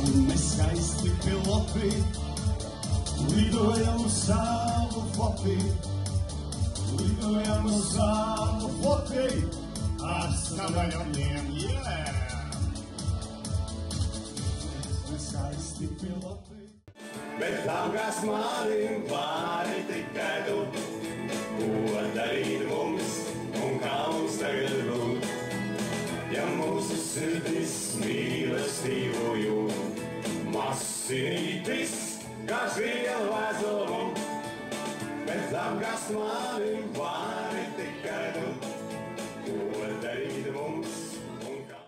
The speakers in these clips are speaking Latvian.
Neskaisti piloti lidojam samo foti, lidojam samo foti, a samoljotem je. Neskaisti piloti. Bet tam, kas manim vari tikai tu, ko darīt mums un kā mums tagad būt. Ja mūsu sirdis mīlestību jūt, masinītis, kā zviela vēzumu, bet tam, kas manim vari tikai tu, ko darīt mums un kā.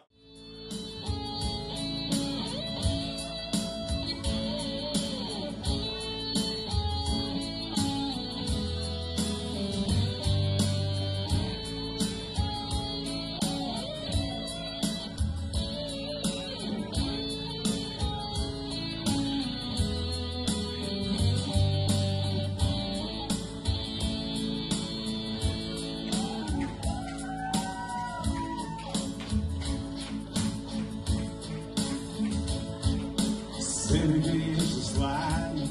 Griežas lēni,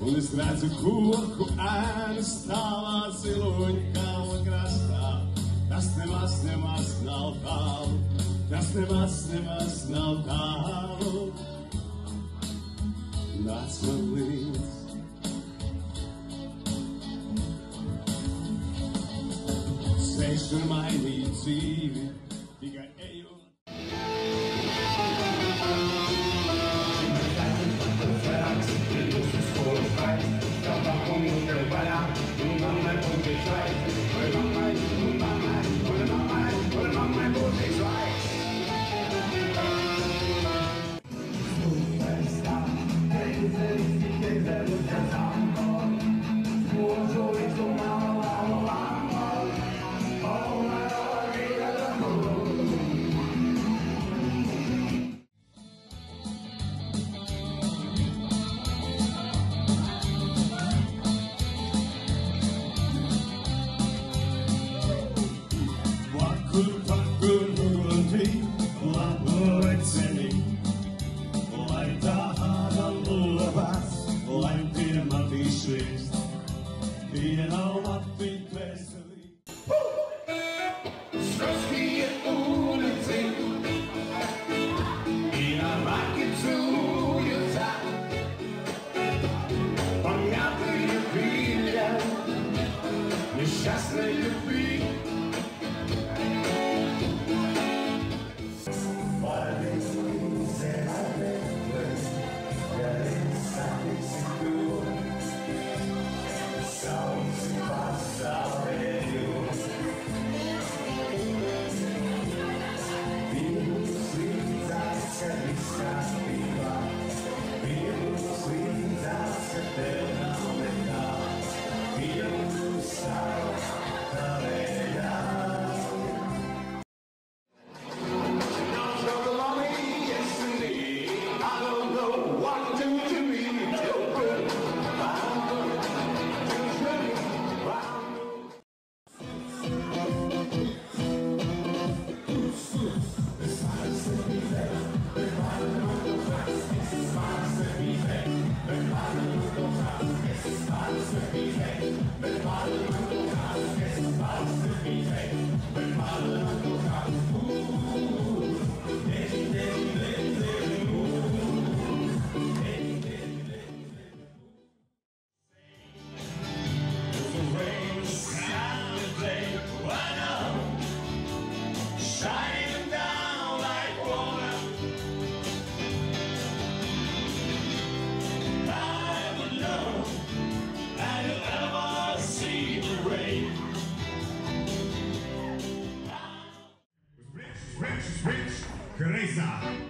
un es redzu koku ēnu stāvā ziloņa kalna krastā. Tas nemaz nav tālu, tas nemaz nav tālu. Nāc man līdz. Sveiks un mainīt dzīvi, tikai eju.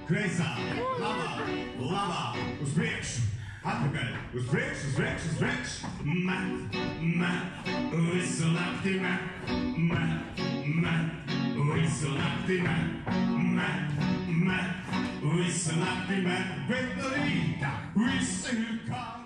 Kreisā, labā, uz priekšu, atpakaļ, uz priekšu, met, visu nakti met, visu nakti met, visu nakti met, bet no rīta viss ir kā.